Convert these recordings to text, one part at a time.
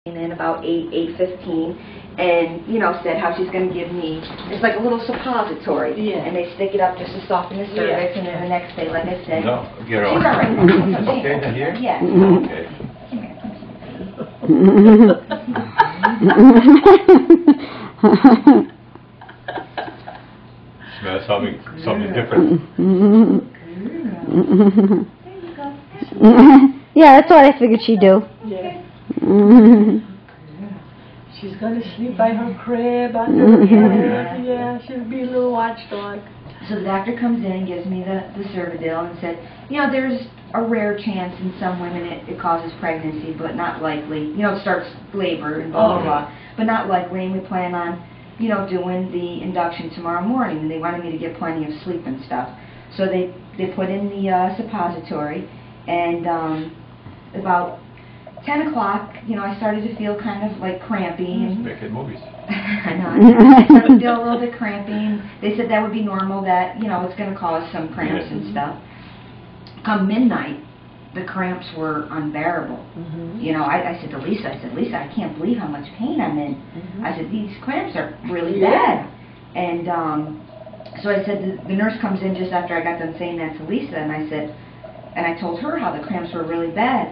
came in about 8:15, and said how she's going to give me, it's like a little suppository, and they stick it up just to soften the cervix, and then the next day, like I said, no, get off. She's all right. Okay, then here? Yeah. Okay. Smells something different. Yeah, that's what I figured she'd do. Yeah. She's going to sleep by her crib under her bed. Yeah, she'll be a little watchdog. So the doctor comes in and gives me the Cervidil and said, there's a rare chance in some women it causes pregnancy, but not likely. It starts labor and blah, blah, blah, but not likely, and we plan on, doing the induction tomorrow morning, and they wanted me to get plenty of sleep and stuff. So they put in the suppository, and about 10 o'clock, I started to feel kind of like crampy. And making movies. I know. I started to feel a little bit crampy, and they said that would be normal, that, it's going to cause some cramps and stuff. Come midnight, the cramps were unbearable. I said to Lisa, I can't believe how much pain I'm in. I said, these cramps are really bad. And so I said, the nurse comes in just after I got done saying that to Lisa, and I said, and I told her how the cramps were really bad.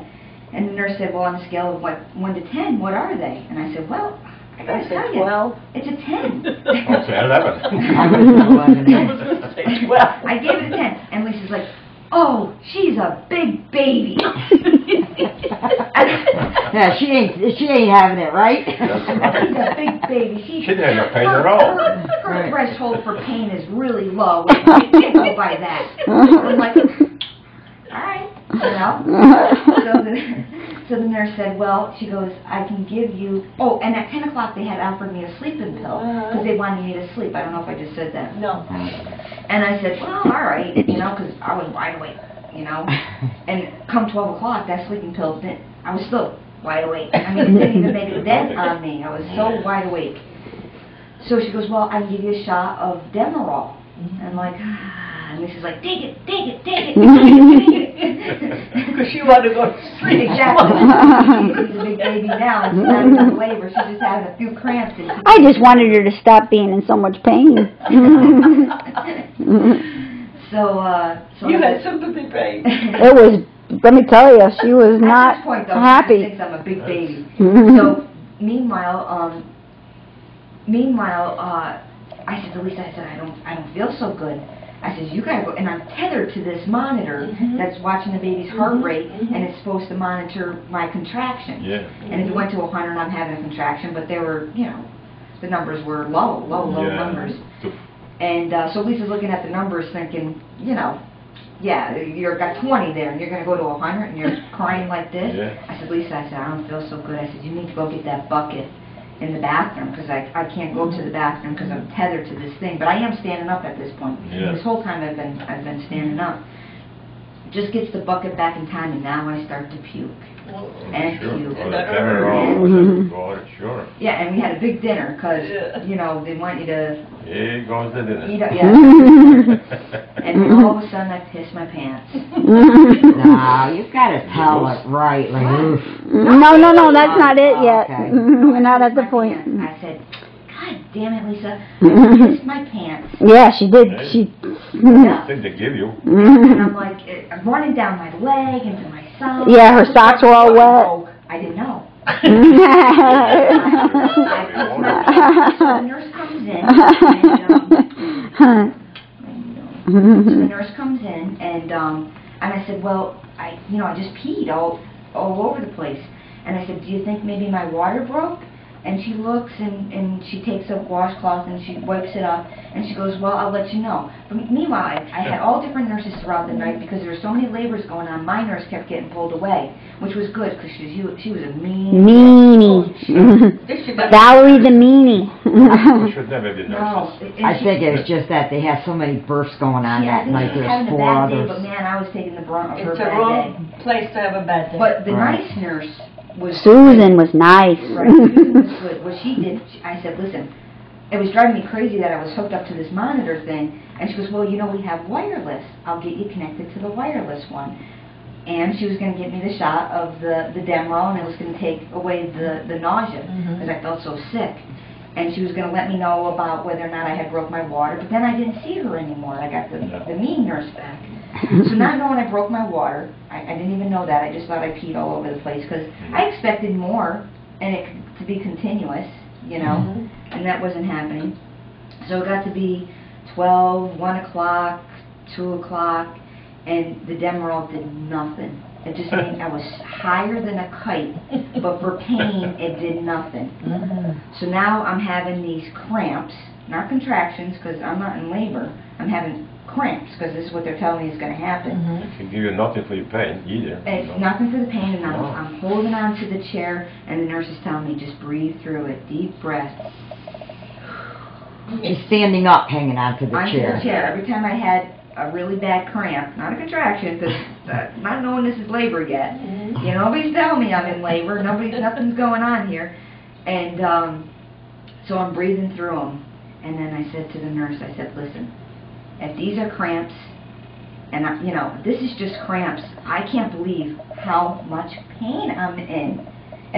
And the nurse said, well, on a scale of 1 to 10, what are they? And I said, well, I gotta tell you, 12. it's a 10. I'll say 11. I gave it a 10. And Lisa's like, oh, she's a big baby. Yeah, she ain't having it, right? She's a big baby. She didn't have pain at all. Her threshold for pain is really low. You can't go by that. I'm like, all right, So the nurse said, well, she goes, I can give you, and at 10 o'clock they had offered me a sleeping pill because they wanted me to sleep. I don't know if I just said that. No. And I said, well, all right, because I was wide awake, And come 12 o'clock, that sleeping pill, I was still wide awake. I mean, it didn't even make a dent on me. I was so wide awake. So she goes, well, I can give you a shot of Demerol. And I'm like, and Lisa's like, take it. Because she wanted to go to sleep. Exactly. She's a big baby now, and she's not even in labor. She's just having a few cramps. I just wanted her to stop being in so much pain. So you had sympathy pain. It was, let me tell you, she was not at this point, though, happy. She thinks I'm a big baby. So meanwhile, I said to Lisa, I don't feel so good. I said, you gotta go, and I'm tethered to this monitor that's watching the baby's heart rate, and it's supposed to monitor my contraction. Yeah. And if it went to 100, I'm having a contraction, but they were, the numbers were low numbers. And so Lisa's looking at the numbers thinking, you've got 20 there, and you're gonna go to 100, and you're crying like this. Yeah. I said, Lisa, I don't feel so good. I said, you need to go get that bucket in the bathroom, because I can't go to the bathroom because I'm tethered to this thing. But I am standing up at this point. Yeah. This whole time I've been standing up. Just gets the bucket back in time, and now I start to puke. And puke. Sure. Yeah, and we had a big dinner because they want you to. Here goes the dinner. And then all of a sudden I pissed my pants. No, you've got to tell it right, like. No, that's not it yet. Okay. We're not at the point. I said, God damn it, Lisa, I pissed my pants. Yeah, she did. Hey. Thing they give you. And I'm like, I'm running down my leg into my sock. Yeah, her socks were all wet. I didn't know. So the nurse comes in, and I said, well, I just peed all over the place. And I said, do you think maybe my water broke? And she looks, and she takes a washcloth and she wipes it up, and she goes, well, I'll let you know. But meanwhile, I had all different nurses throughout the night because there were so many labors going on. My nurse kept getting pulled away, which was good because she was a meanie. Valerie the meanie. Should never be No, I think it's just that they have so many births going on that night. She was There's having a 4 bad day, others. but man, I was taking the brunt of her It's a bad wrong day. place to have a bad day. But the Right. nice nurse was Susan was nice. Right, Susan was good. What she did, I said, listen, it was driving me crazy that I was hooked up to this monitor thing, and she goes, well, we have wireless. I'll get you connected to the wireless one. and she was going to get me the shot of the Demerol, and it was going to take away the nausea, because I felt so sick. And she was going to let me know about whether or not I had broke my water, but then I didn't see her anymore. I got the mean nurse back. So not knowing I broke my water, I didn't even know that. I just thought I peed all over the place, because I expected more, and it to be continuous, you know, and that wasn't happening. So it got to be 12, 1 o'clock, 2 o'clock, and the Demerol did nothing. It just made, I was higher than a kite, but for pain, it did nothing. So now I'm having these cramps, not contractions, because I'm not in labor. I'm having cramps, because this is what they're telling me is going to happen. It can give you nothing for your pain either. It's nothing for the pain, and I'm holding on to the chair, and the nurse is telling me, just breathe through it, deep breath. She's standing up, hanging onto the chair. Onto the chair. Every time I had a really bad cramp, not a contraction, because not knowing this is labor yet. You know, nobody's telling me I'm in labor. Nothing's going on here. And so I'm breathing through them. And then I said to the nurse, I said, listen, if these are cramps, and you know, this is just cramps, I can't believe how much pain I'm in.